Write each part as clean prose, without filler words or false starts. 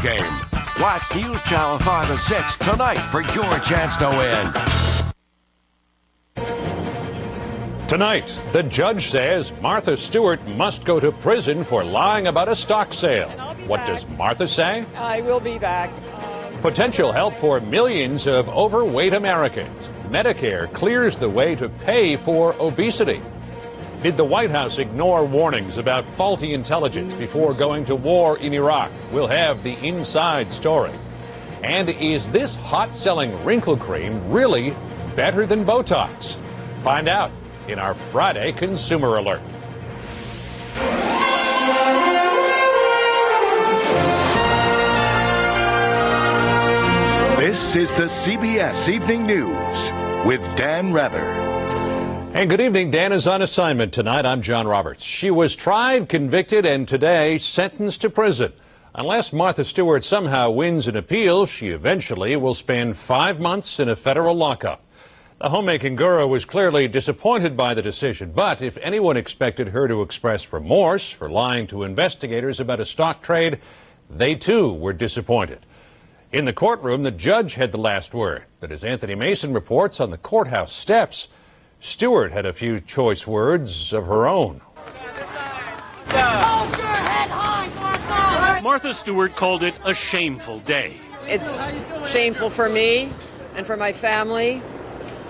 game. Watch News Channel 5 and 6 tonight for your chance to win. Tonight, the judge says Martha Stewart must go to prison for lying about a stock sale. What does Martha say? I will be back. Potential help for millions of overweight Americans. Medicare clears the way to pay for obesity. Did the White House ignore warnings about faulty intelligence before going to war in Iraq? We'll have the inside story. And is this hot-selling wrinkle cream really better than Botox? Find out in our Friday Consumer Alert. This is the CBS Evening News with Dan Rather. And good evening. Dan is on assignment tonight. I'm John Roberts. She was tried, convicted, and today sentenced to prison. Unless Martha Stewart somehow wins an appeal, she eventually will spend 5 months in a federal lockup. The homemaking guru was clearly disappointed by the decision, but if anyone expected her to express remorse for lying to investigators about a stock trade, they too were disappointed. In the courtroom, the judge had the last word, but as Anthony Mason reports on the courthouse steps, Stewart had a few choice words of her own. Hold your head high, Martha! Martha Stewart called it a shameful day. It's shameful for me and for my family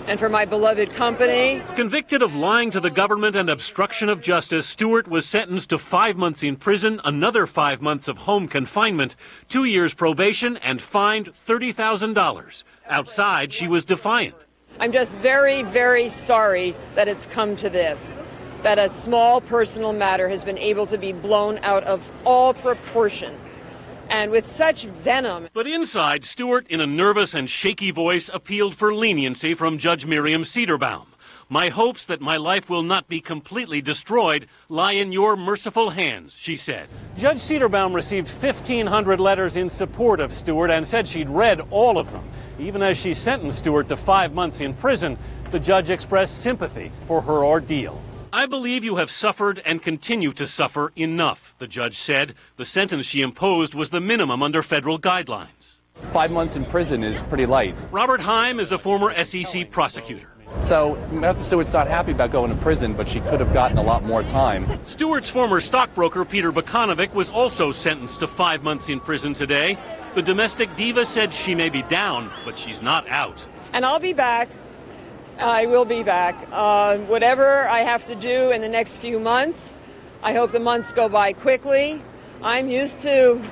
and for my beloved company. Convicted of lying to the government and obstruction of justice, Stewart was sentenced to 5 months in prison, another 5 months of home confinement, 2 years probation, and fined $30,000. Outside, she was defiant. I'm just very, very sorry that it's come to this, that a small personal matter has been able to be blown out of all proportion. And with such venom. But inside, Stewart, in a nervous and shaky voice, appealed for leniency from Judge Miriam Cederbaum. My hopes that my life will not be completely destroyed lie in your merciful hands, she said. Judge Cederbaum received 1,500 letters in support of Stewart and said she'd read all of them. Even as she sentenced Stewart to 5 months in prison, the judge expressed sympathy for her ordeal. I believe you have suffered and continue to suffer enough, the judge said. The sentence she imposed was the minimum under federal guidelines. 5 months in prison is pretty light. Robert Heim is a former SEC prosecutor. So Martha Stewart's not happy about going to prison, but she could have gotten a lot more time. Stewart's former stockbroker, Peter Bukanovic, was also sentenced to 5 months in prison today. The domestic diva said she may be down, but she's not out. And I'll be back. I will be back. Whatever I have to do in the next few months, I hope the months go by quickly. I'm used to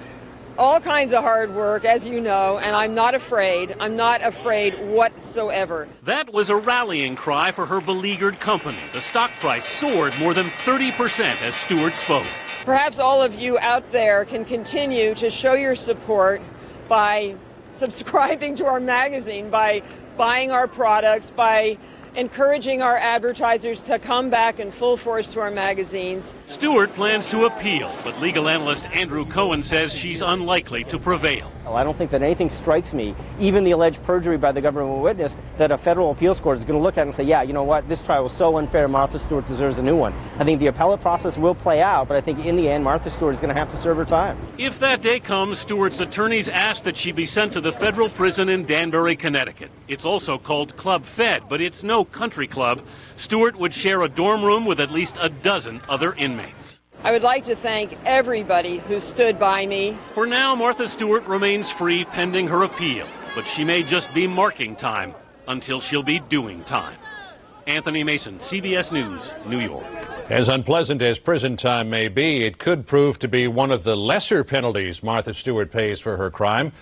all kinds of hard work, as you know, and I'm not afraid. I'm not afraid whatsoever. That was a rallying cry for her beleaguered company. The stock price soared more than 30% as Stewart spoke. Perhaps all of you out there can continue to show your support by subscribing to our magazine, by buying our products, by encouraging our advertisers to come back in full force to our magazines. Stewart plans to appeal, but legal analyst Andrew Cohen says she's unlikely to prevail. I don't think that anything strikes me, even the alleged perjury by the government witness, that a federal appeals court is going to look at and say, yeah, you know what, this trial was so unfair, Martha Stewart deserves a new one. I think the appellate process will play out, but I think in the end, Martha Stewart is going to have to serve her time. If that day comes, Stewart's attorneys asked that she be sent to the federal prison in Danbury, Connecticut. It's also called Club Fed, but it's no country club. Stewart would share a dorm room with at least a dozen other inmates. I would like to thank everybody who stood by me. For now, Martha Stewart remains free pending her appeal, but she may just be marking time until she'll be doing time. Anthony Mason, CBS News, New York. As unpleasant as prison time may be, it could prove to be one of the lesser penalties Martha Stewart pays for her crime.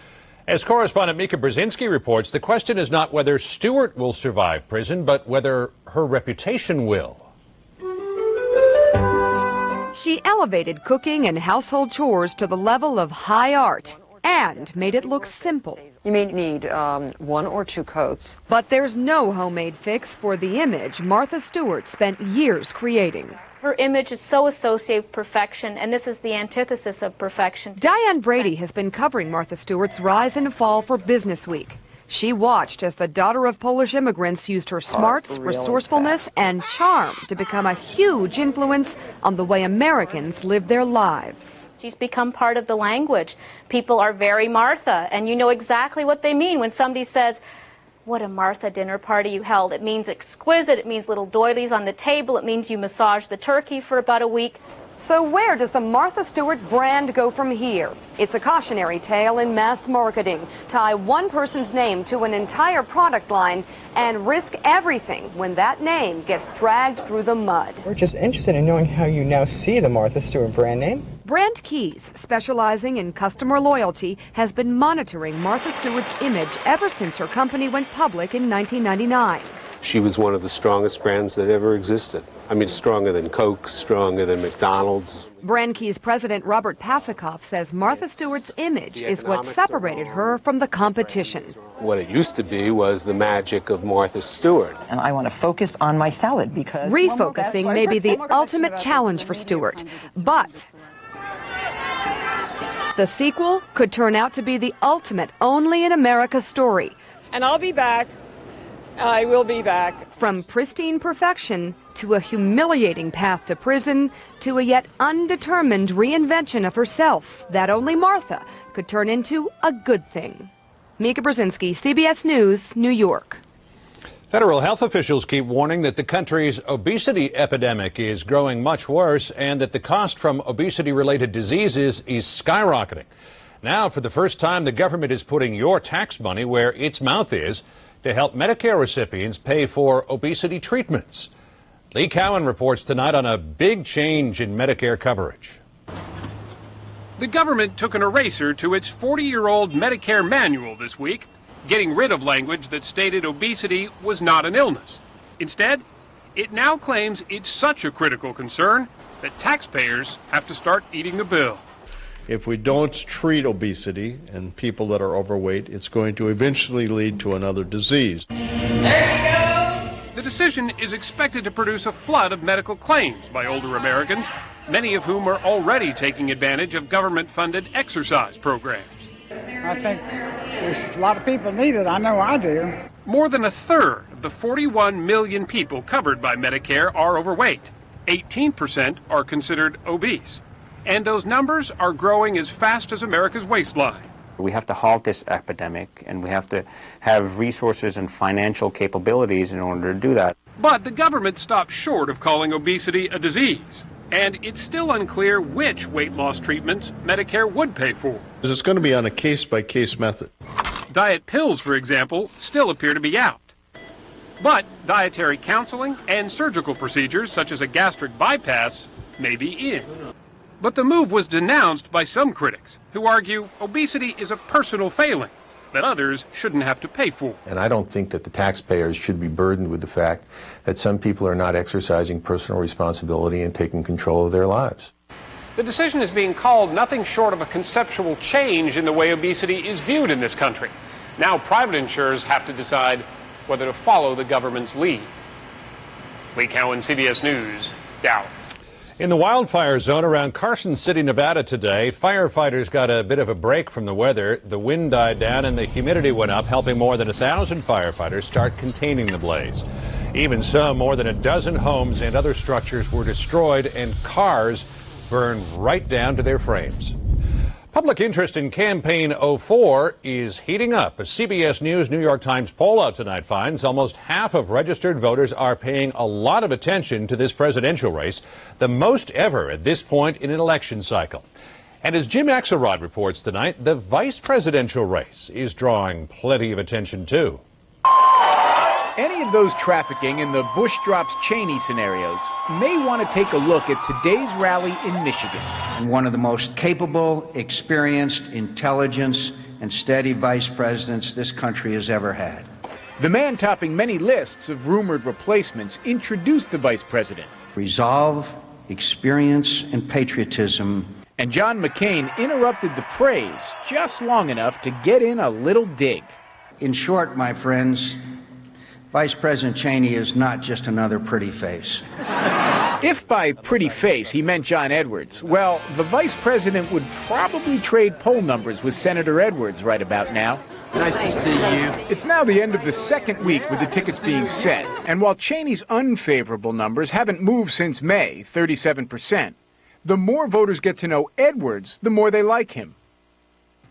As correspondent Mika Brzezinski reports, the question is not whether Stewart will survive prison, but whether her reputation will. She elevated cooking and household chores to the level of high art and made it look simple. You may need 1 or 2 coats. But there's no homemade fix for the image Martha Stewart spent years creating. Her image is so associated with perfection, and this is the antithesis of perfection. Diane Brady has been covering Martha Stewart's rise and fall for Business Week. She watched as the daughter of Polish immigrants used her smarts, resourcefulness, and charm to become a huge influence on the way Americans live their lives. She's become part of the language. People are very Martha, and you know exactly what they mean when somebody says, "What a Martha dinner party you held." It means exquisite, it means little doilies on the table, it means you massaged the turkey for about a week. So where does the Martha Stewart brand go from here? It's a cautionary tale in mass marketing. Tie one person's name to an entire product line and risk everything when that name gets dragged through the mud. We're just interested in knowing how you now see the Martha Stewart brand name. Brand Keys, specializing in customer loyalty, has been monitoring Martha Stewart's image ever since her company went public in 1999. She was one of the strongest brands that ever existed. I mean, stronger than Coke, stronger than McDonald's. Brand Keys president Robert Pasikoff says Martha Stewart's image is what separated her from the competition. What it used to be was the magic of Martha Stewart. And I want to focus on my salad because... Refocusing may be the ultimate challenge for Stewart, but the sequel could turn out to be the ultimate only in America story. And I'll be back. I will be back. From pristine perfection to a humiliating path to prison to a yet undetermined reinvention of herself that only Martha could turn into a good thing. Mika Brzezinski, CBS News, New York. Federal health officials keep warning that the country's obesity epidemic is growing much worse and that the cost from obesity-related diseases is skyrocketing. Now, for the first time, the government is putting your tax money where its mouth is to help Medicare recipients pay for obesity treatments. Lee Cowan reports tonight on a big change in Medicare coverage. The government took an eraser to its 40-year-old Medicare manual this week, getting rid of language that stated obesity was not an illness. Instead, it now claims it's such a critical concern that taxpayers have to start eating the bill. If we don't treat obesity and people that are overweight, it's going to eventually lead to another disease. The decision is expected to produce a flood of medical claims by older Americans, many of whom are already taking advantage of government-funded exercise programs. I think there's a lot of people need it. I know I do. More than a third of the 41 million people covered by Medicare are overweight. 18% are considered obese. And those numbers are growing as fast as America's waistline. We have to halt this epidemic, and we have to have resources and financial capabilities in order to do that. But the government stopped short of calling obesity a disease. And it's still unclear which weight loss treatments Medicare would pay for. It's going to be on a case-by-case method. Diet pills, for example, still appear to be out. But dietary counseling and surgical procedures, such as a gastric bypass, may be in. But the move was denounced by some critics who argue obesity is a personal failing that others shouldn't have to pay for. And I don't think that the taxpayers should be burdened with the fact that some people are not exercising personal responsibility and taking control of their lives. The decision is being called nothing short of a conceptual change in the way obesity is viewed in this country. Now private insurers have to decide whether to follow the government's lead. Lee Cowan, CBS News, Dallas. In the wildfire zone around Carson City, Nevada today, firefighters got a bit of a break from the weather. The wind died down and the humidity went up, helping more than 1,000 firefighters start containing the blaze. Even so, more than a dozen homes and other structures were destroyed and cars burned right down to their frames. Public interest in Campaign 04 is heating up. A CBS News New York Times poll out tonight finds almost half of registered voters are paying a lot of attention to this presidential race, the most ever at this point in an election cycle. And as Jim Axelrod reports tonight, the vice presidential race is drawing plenty of attention too. Any of those trafficking in the Bush drops Cheney scenarios may want to take a look at today's rally in Michigan. And one of the most capable, experienced, intelligent, and steady vice presidents this country has ever had. The man topping many lists of rumored replacements introduced the vice president. Resolve, experience, and patriotism. And John McCain interrupted the praise just long enough to get in a little dig. In short, my friends, Vice President Cheney is not just another pretty face. If by pretty face he meant John Edwards, well, the vice president would probably trade poll numbers with Senator Edwards right about now. Nice to see you. It's now the end of the second week with the tickets being set. And while Cheney's unfavorable numbers haven't moved since May, 37%, The more voters get to know Edwards, the more they like him.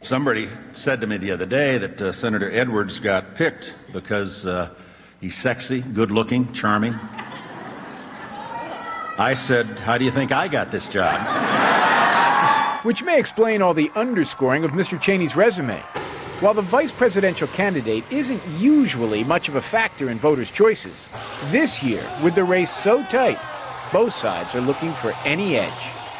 Somebody said to me the other day that Senator Edwards got picked because he's sexy, good-looking, charming. I said, how do you think I got this job? Which may explain all the underscoring of Mr. Cheney's resume. While the vice presidential candidate isn't usually much of a factor in voters' choices, this year, with the race so tight, both sides are looking for any edge.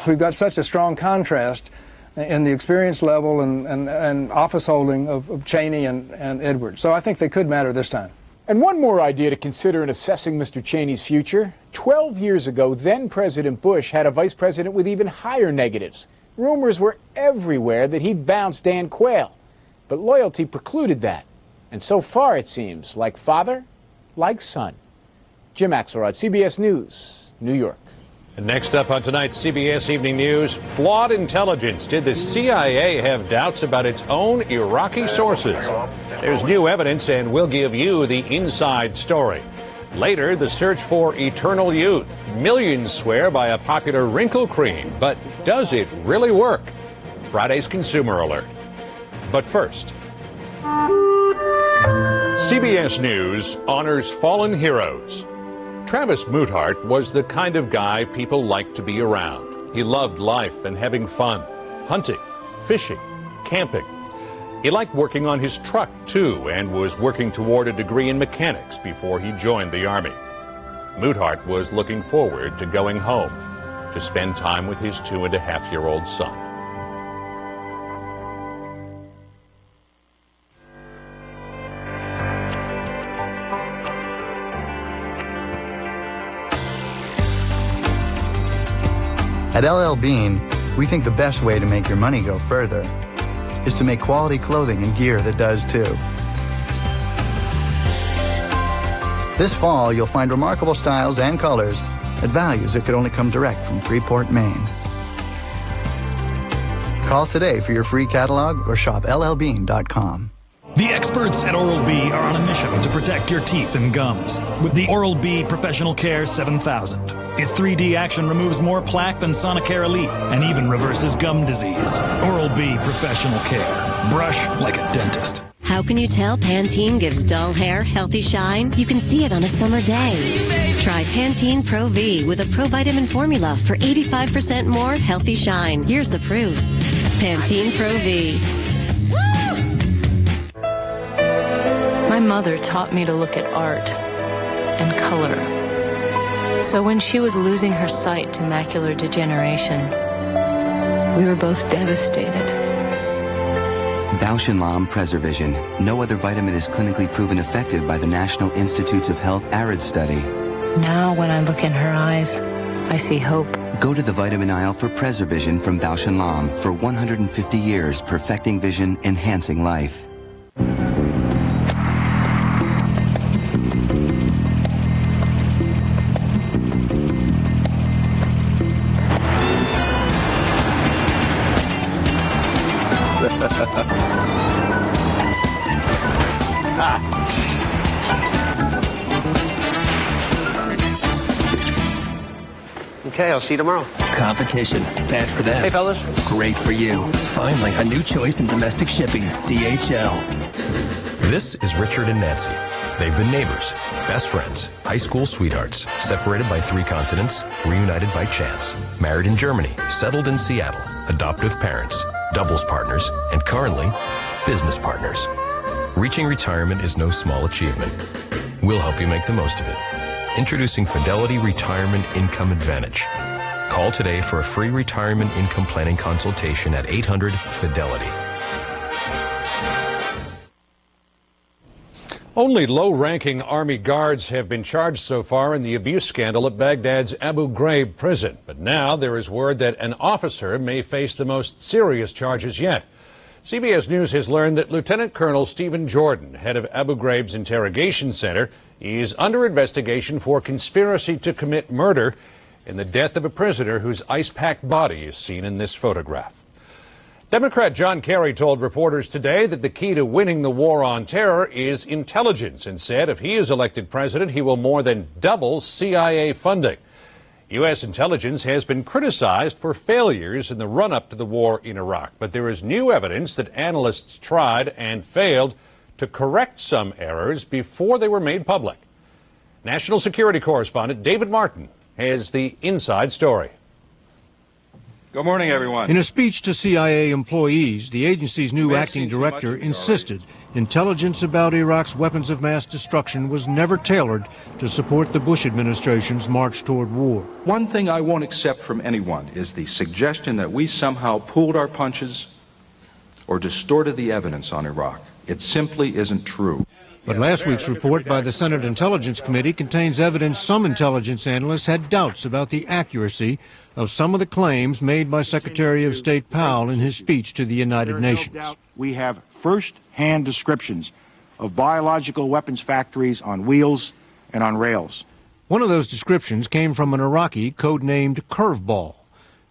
We've got such a strong contrast in the experience level and office holding of Cheney and Edwards. So I think they could matter this time. And one more idea to consider in assessing Mr. Cheney's future. 12 years ago, then-President Bush had a vice president with even higher negatives. Rumors were everywhere that he'd bounce Dan Quayle. But loyalty precluded that. And so far, it seems, like father, like son. Jim Axelrod, CBS News, New York. And next up on tonight's CBS Evening News, flawed intelligence. Did the CIA have doubts about its own Iraqi sources? There's new evidence, and we'll give you the inside story. Later, the search for eternal youth. Millions swear by a popular wrinkle cream, but does it really work? Friday's Consumer Alert. But first, CBS News honors fallen heroes. Travis Mouthart was the kind of guy people liked to be around. He loved life and having fun, hunting, fishing, camping. He liked working on his truck, too, and was working toward a degree in mechanics before he joined the Army. Mouthart was looking forward to going home to spend time with his 2.5-year-old son. At LL Bean, we think the best way to make your money go further is to make quality clothing and gear that does too. This fall, you'll find remarkable styles and colors at values that could only come direct from Freeport, Maine. Call today for your free catalog or shop llbean.com. The experts at Oral-B are on a mission to protect your teeth and gums with the Oral-B Professional Care 7000. Its 3D action removes more plaque than Sonicare Elite and even reverses gum disease. Oral-B Professional Care. Brush like a dentist. How can you tell Pantene gives dull hair healthy shine? You can see it on a summer day. Try Pantene Pro V with a provitamin formula for 85% more healthy shine. Here's the proof. Pantene Pro V. My mother taught me to look at art and color. So when she was losing her sight to macular degeneration, we were both devastated. Bausch & Lomb Preservision. No other vitamin is clinically proven effective by the National Institutes of Health ARID study. Now when I look in her eyes, I see hope. Go to the vitamin aisle for Preservision from Bausch & Lomb for 150 years perfecting vision, enhancing life. Okay, I'll see you tomorrow. Competition. Bad for them. Hey, fellas. Great for you. Finally, a new choice in domestic shipping. DHL. This is Richard and Nancy. They've been neighbors, best friends, high school sweethearts, separated by 3 continents, reunited by chance, married in Germany, settled in Seattle, adoptive parents, doubles partners, and currently, business partners. Reaching retirement is no small achievement. We'll help you make the most of it. Introducing Fidelity Retirement Income Advantage. Call today for a free retirement income planning consultation at 800-FIDELITY. Only low-ranking Army guards have been charged so far in the abuse scandal at Baghdad's Abu Ghraib prison. But now there is word that an officer may face the most serious charges yet. CBS News has learned that Lieutenant Colonel Stephen Jordan, head of Abu Ghraib's interrogation center, is under investigation for conspiracy to commit murder in the death of a prisoner whose ice-packed body is seen in this photograph. Democrat John Kerry told reporters today that the key to winning the war on terror is intelligence and said if he is elected president, he will more than double CIA funding. U.S. intelligence has been criticized for failures in the run-up to the war in Iraq, but there is new evidence that analysts tried and failed to correct some errors before they were made public. National security correspondent David Martin has the inside story. Good morning, everyone. In a speech to CIA employees, the agency's new acting director insisted intelligence about Iraq's weapons of mass destruction was never tailored to support the Bush administration's march toward war. One thing I won't accept from anyone is the suggestion that we somehow pulled our punches or distorted the evidence on Iraq. It simply isn't true. But last week's report by the Senate Intelligence Committee contains evidence some intelligence analysts had doubts about the accuracy of some of the claims made by Secretary of State Powell in his speech to the United Nations. We have first-hand descriptions of biological weapons factories on wheels and on rails. One of those descriptions came from an Iraqi codenamed Curveball.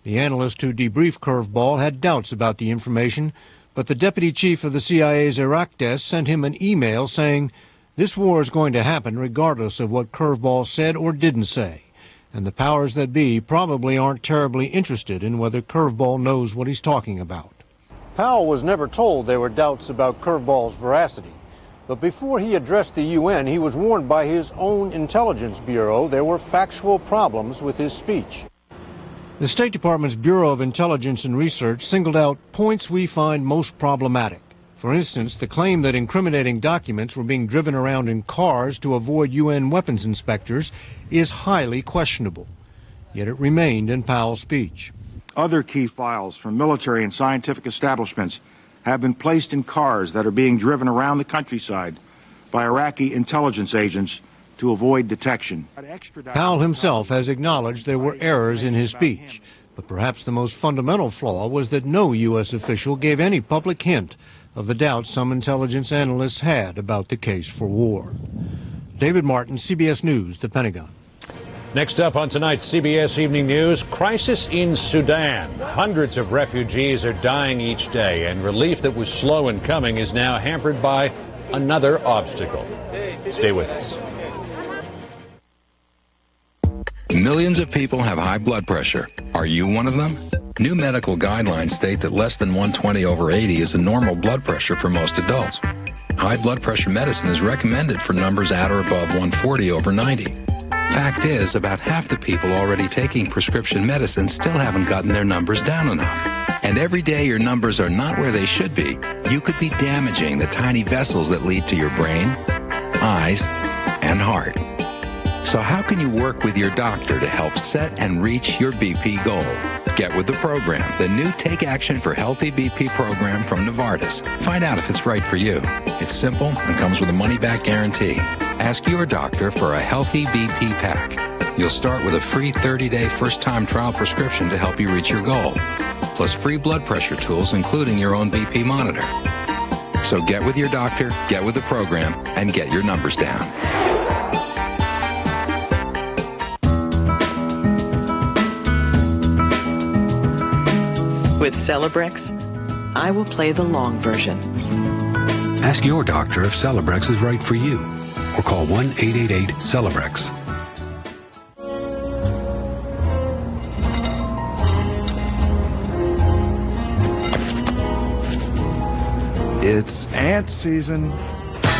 The analyst who debriefed Curveball had doubts about the information, but the deputy chief of the CIA's Iraq desk sent him an email saying, "This war is going to happen regardless of what Curveball said or didn't say." And the powers that be probably aren't terribly interested in whether Curveball knows what he's talking about. Powell was never told there were doubts about Curveball's veracity. But before he addressed the UN, he was warned by his own intelligence bureau there were factual problems with his speech. The State Department's Bureau of Intelligence and Research singled out points we find most problematic. For instance, the claim that incriminating documents were being driven around in cars to avoid UN weapons inspectors is highly questionable. Yet it remained in Powell's speech. Other key files from military and scientific establishments have been placed in cars that are being driven around the countryside by Iraqi intelligence agents to avoid detection. Powell himself has acknowledged there were errors in his speech, but perhaps the most fundamental flaw was that no U.S. official gave any public hint of the doubts some intelligence analysts had about the case for war. David Martin, CBS News, the Pentagon. Next up on tonight's CBS Evening News, crisis in Sudan. Hundreds of refugees are dying each day, and relief that was slow in coming is now hampered by another obstacle. Stay with us. Millions of people have high blood pressure. Are you one of them? New medical guidelines state that less than 120/80 is a normal blood pressure for most adults. High blood pressure medicine is recommended for numbers at or above 140/90. Fact is, about half the people already taking prescription medicine still haven't gotten their numbers down enough. And every day your numbers are not where they should be, you could be damaging the tiny vessels that lead to your brain, eyes, and heart. So how can you work with your doctor to help set and reach your BP goal? Get with the program, the new Take Action for Healthy BP program from Novartis. Find out if it's right for you. It's simple and comes with a money-back guarantee. Ask your doctor for a Healthy BP pack. You'll start with a free 30-day first-time trial prescription to help you reach your goal, plus free blood pressure tools, including your own BP monitor. So get with your doctor, get with the program, and get your numbers down. With Celebrex, I will play the long version. Ask your doctor if Celebrex is right for you, or call 1-888-CELEBREX. It's ant season.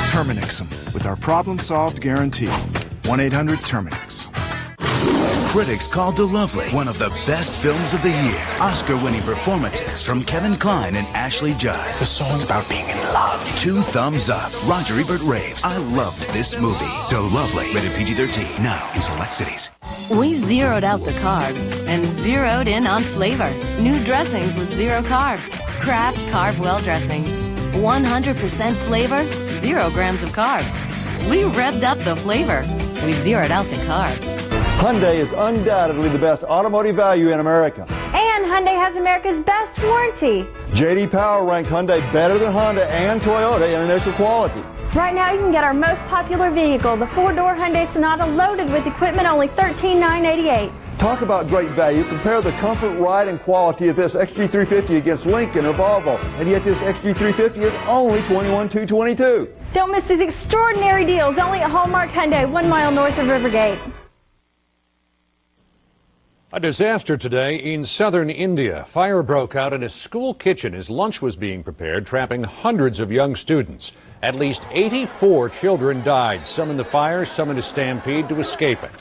Terminix them with our problem-solved guarantee. 1-800-TERMINIX. Critics called The Lovely one of the best films of the year. Oscar-winning performances from Kevin Kline and Ashley Judd. The song's about being in love. 2 thumbs up. Roger Ebert raves. I love this movie. The Lovely. Rated PG-13. Now in select cities. We zeroed out the carbs and zeroed in on flavor. New dressings with 0 carbs. Kraft Carb Well dressings. 100% flavor, 0 grams of carbs. We revved up the flavor. We zeroed out the carbs. Hyundai is undoubtedly the best automotive value in America. And Hyundai has America's best warranty. J.D. Power ranks Hyundai better than Honda and Toyota in initial quality. Right now you can get our most popular vehicle, the 4-door Hyundai Sonata, loaded with equipment, only $13,988. Talk about great value. Compare the comfort, ride, and quality of this XG350 against Lincoln or Volvo. And yet this XG350 is only $21,222. Don't miss these extraordinary deals, only at Hallmark Hyundai, 1 mile north of Rivergate. A disaster today in southern India. Fire broke out in a school kitchen as lunch was being prepared, trapping hundreds of young students. At least 84 children died, some in the fire, some in a stampede to escape it.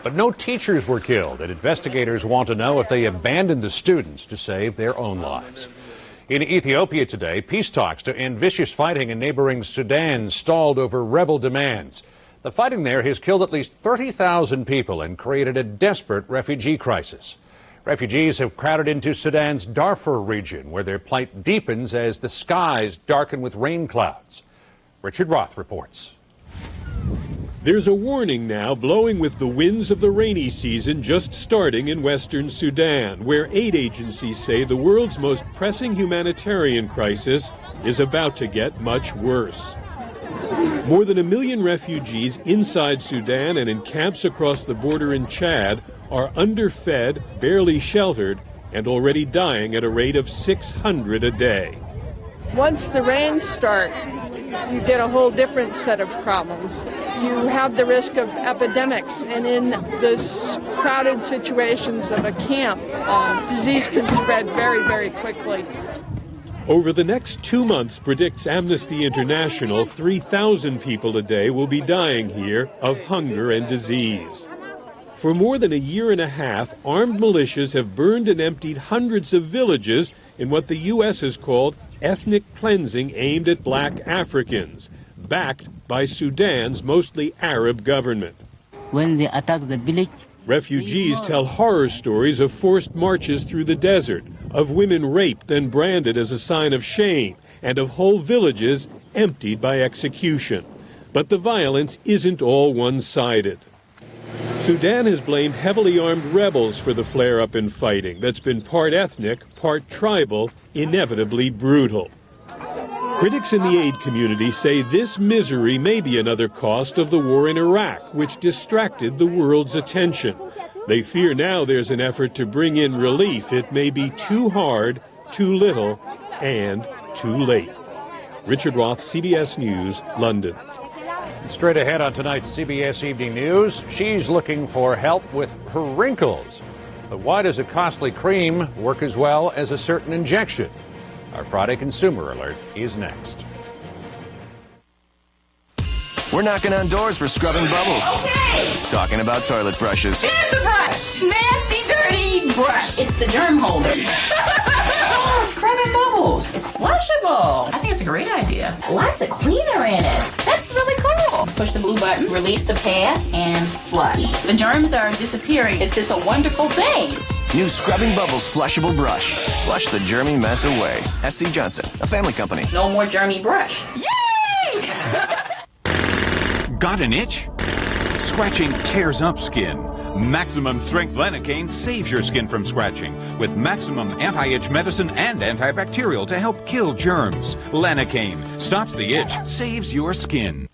But no teachers were killed, and investigators want to know if they abandoned the students to save their own lives. In Ethiopia today, peace talks to end vicious fighting in neighboring Sudan stalled over rebel demands. The fighting there has killed at least 30,000 people and created a desperate refugee crisis. Refugees have crowded into Sudan's Darfur region, where their plight deepens as the skies darken with rain clouds. Richard Roth reports. There's a warning now blowing with the winds of the rainy season just starting in western Sudan, where aid agencies say the world's most pressing humanitarian crisis is about to get much worse. More than 1 million refugees inside Sudan and in camps across the border in Chad are underfed, barely sheltered, and already dying at a rate of 600 a day. Once the rains start, you get a whole different set of problems. You have the risk of epidemics, and in this crowded situations of a camp, disease can spread very, very quickly. Over the next 2 months, predicts Amnesty International, 3,000 people a day will be dying here of hunger and disease. For more than a year and a half, armed militias have burned and emptied hundreds of villages in what the U.S. has called ethnic cleansing aimed at black Africans, backed by Sudan's mostly Arab government. When they attack the village, refugees tell horror stories of forced marches through the desert, of women raped and branded as a sign of shame, and of whole villages emptied by execution. But the violence isn't all one-sided. Sudan has blamed heavily armed rebels for the flare-up in fighting that's been part ethnic, part tribal, inevitably brutal. Critics in the aid community say this misery may be another cost of the war in Iraq, which distracted the world's attention. They fear now there's an effort to bring in relief. It may be too hard, too little, and too late. Richard Roth, CBS News, London. Straight ahead on tonight's CBS Evening News, she's looking for help with her wrinkles. But why does a costly cream work as well as a certain injection? Our Friday Consumer Alert is next. We're knocking on doors for scrubbing bubbles. Okay! Talking about toilet brushes. Here's the brush. Nasty, dirty brush. It's the germ holder. Oh, scrubbing bubbles. It's flushable. I think it's a great idea. Lots of cleaner in it. That's really cool. Push the blue button, release the pad, and flush. The germs are disappearing. It's just a wonderful thing. New Scrubbing Bubbles flushable brush. Flush the germy mess away. SC Johnson, a family company. No more germy brush. Yay! Got an itch? Scratching tears up skin. Maximum Strength Lidocaine saves your skin from scratching with maximum anti-itch medicine and antibacterial to help kill germs. Lidocaine stops the itch, saves your skin.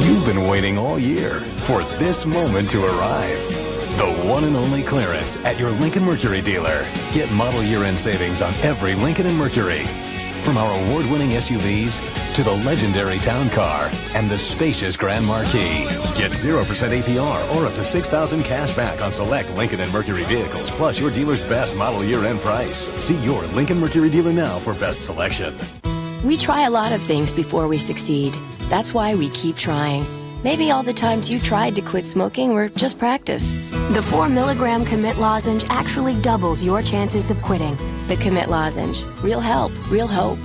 You've been waiting all year for this moment to arrive. The one and only clearance at your Lincoln Mercury dealer. Get model year-end savings on every Lincoln and Mercury. From our award-winning SUVs to the legendary Town Car and the spacious Grand Marquis. Get 0% APR or up to $6,000 cash back on select Lincoln and Mercury vehicles, plus your dealer's best model year-end price. See your Lincoln Mercury dealer now for best selection. We try a lot of things before we succeed. That's why we keep trying. Maybe all the times you tried to quit smoking were just practice. The 4-milligram Commit Lozenge actually doubles your chances of quitting. The Commit Lozenge. Real help, real hope.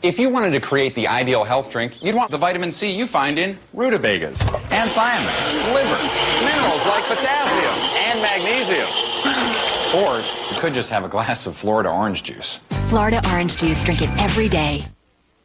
If you wanted to create the ideal health drink, you'd want the vitamin C you find in rutabagas, and thiamine, liver, minerals like potassium and magnesium. Or you could just have a glass of Florida orange juice. Florida orange juice, drink it every day.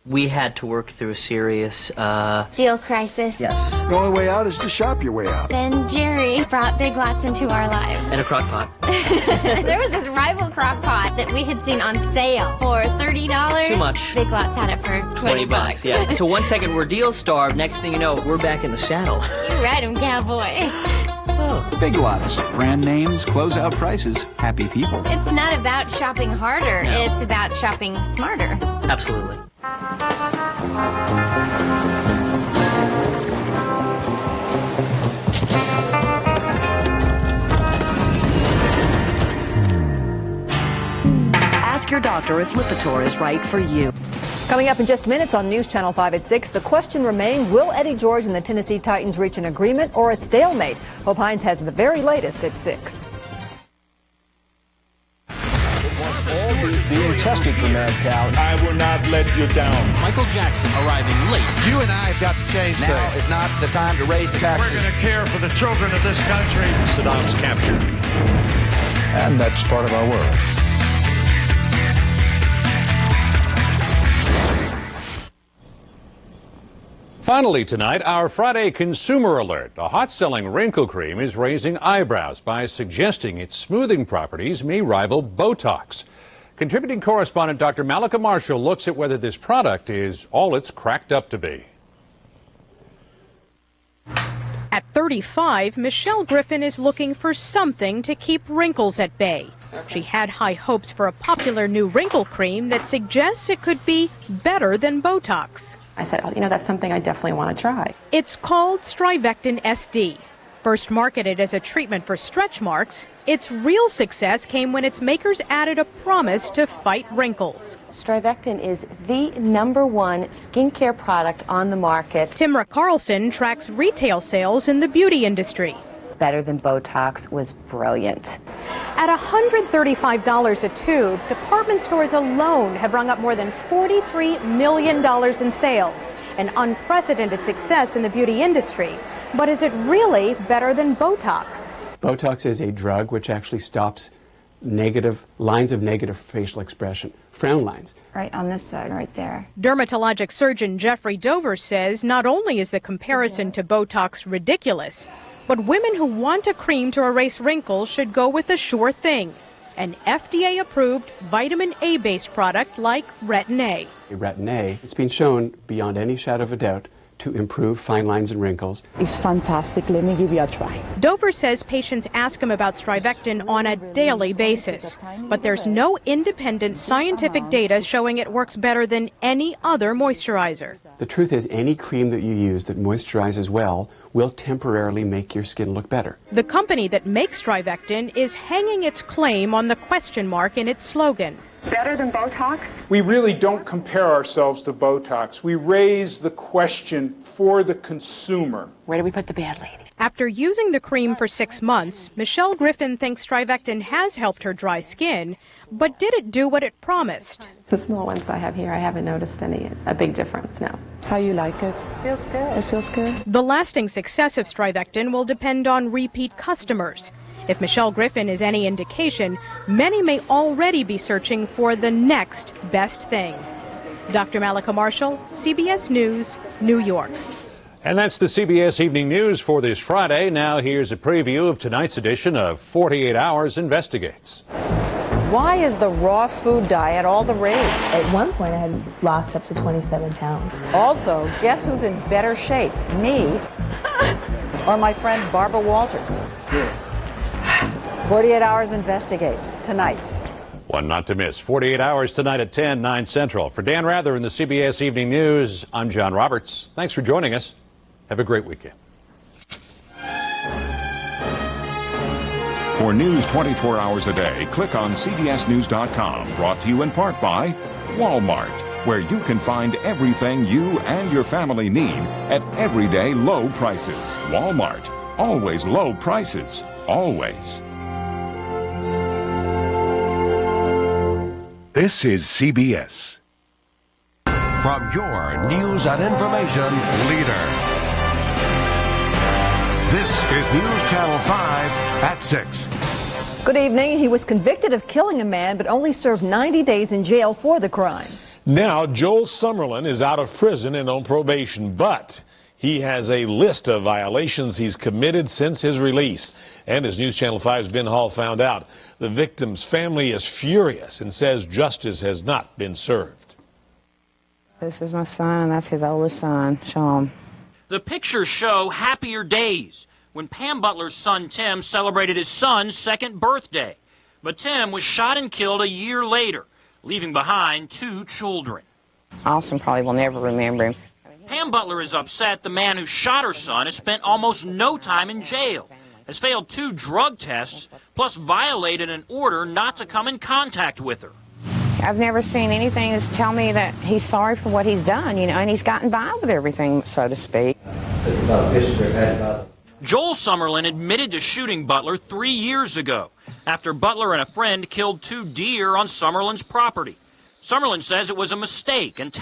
We had to work through a serious, deal crisis. Yes. The only way out is to shop your way out. Then Jerry brought Big Lots into our lives. And a crock pot. There was this rival crock pot that we had seen on sale for $30. Too much. Big Lots had it for 20 bucks. Yeah. So 1 second we're deal starved. Next thing you know, we're back in the saddle. You ride 'em, cowboy. Big Lots. Brand names, closeout prices, happy people. It's not about shopping harder. No. It's about shopping smarter. Absolutely. Ask your doctor if Lipitor is right for you. Coming up in just minutes on News Channel 5 at 6, the question remains, will Eddie George and the Tennessee Titans reach an agreement or a stalemate? Hope Hines has the very latest at 6. Being tested for mad cow. I will not let you down. Michael Jackson arriving late. You and I have got to change things. Now is not the time to raise taxes. We're going to care for the children of this country. Saddam's captured. And that's part of our world. Finally tonight, our Friday consumer alert. A hot-selling wrinkle cream is raising eyebrows by suggesting its smoothing properties may rival Botox. Contributing correspondent Dr. Malika Marshall looks at whether this product is all it's cracked up to be. At 35, Michelle Griffin is looking for something to keep wrinkles at bay. She had high hopes for a popular new wrinkle cream that suggests it could be better than Botox. I said, oh, that's something I definitely want to try. It's called Strivectin SD. First marketed as a treatment for stretch marks, its real success came when its makers added a promise to fight wrinkles. Strivectin is the #1 skincare product on the market. Timra Carlson tracks retail sales in the beauty industry. Better than Botox was brilliant. At $135 a tube, department stores alone have rung up more than $43 million in sales, an unprecedented success in the beauty industry. But is it really better than Botox? Botox is a drug which actually stops lines of negative facial expression, frown lines. Right on this side, right there. Dermatologic surgeon Jeffrey Dover says not only is the comparison to Botox ridiculous, but women who want a cream to erase wrinkles should go with a sure thing, an FDA-approved vitamin A-based product like Retin A. Retin A, it's been shown beyond any shadow of a doubt to improve fine lines and wrinkles. It's fantastic. Let me give you a try. Dover says patients ask him about Strivectin on a daily basis, but there's no independent scientific data showing it works better than any other moisturizer. The truth is, any cream that you use that moisturizes well will temporarily make your skin look better. The company that makes Strivectin is hanging its claim on the question mark in its slogan. Better than Botox? We really don't compare ourselves to Botox. We raise the question for the consumer. Where do we put the bad lady? After using the cream for 6 months, Michelle Griffin thinks Strivectin has helped her dry skin, but did it do what it promised? The small ones I have here, I haven't noticed a big difference now. How you like it? Feels good. It feels good. The lasting success of Strivectin will depend on repeat customers. If Michelle Griffin is any indication, many may already be searching for the next best thing. Dr. Malika Marshall, CBS News, New York. And that's the CBS Evening News for this Friday. Now here's a preview of tonight's edition of 48 Hours Investigates. Why is the raw food diet all the rage? At one point, I had lost up to 27 pounds. Also, guess who's in better shape, me or my friend Barbara Walters? 48 Hours Investigates tonight. One not to miss. 48 Hours tonight at 10, 9 Central. For Dan Rather in the CBS Evening News, I'm John Roberts. Thanks for joining us. Have a great weekend. For news 24 hours a day, click on CBSNews.com. Brought to you in part by Walmart, where you can find everything you and your family need at everyday low prices. Walmart. Always low prices. Always. This is CBS. From your news and information leader. This is News Channel 5 at 6. Good evening. He was convicted of killing a man, but only served 90 days in jail for the crime. Now, Joel Summerlin is out of prison and on probation, but he has a list of violations he's committed since his release. And as News Channel 5's Ben Hall found out, the victim's family is furious and says justice has not been served. This is my son, and that's his oldest son, Sean. The pictures show happier days when Pam Butler's son Tim celebrated his son's second birthday. But Tim was shot and killed a year later, leaving behind 2 children. Austin probably will never remember him. Pam Butler is upset the man who shot her son has spent almost no time in jail, has failed 2 drug tests, plus violated an order not to come in contact with her. I've never seen anything that's tell me that he's sorry for what he's done, you know, and he's gotten by with everything, so to speak. Joel Summerlin admitted to shooting Butler 3 years ago after Butler and a friend killed 2 deer on Summerlin's property. Summerlin says it was a mistake and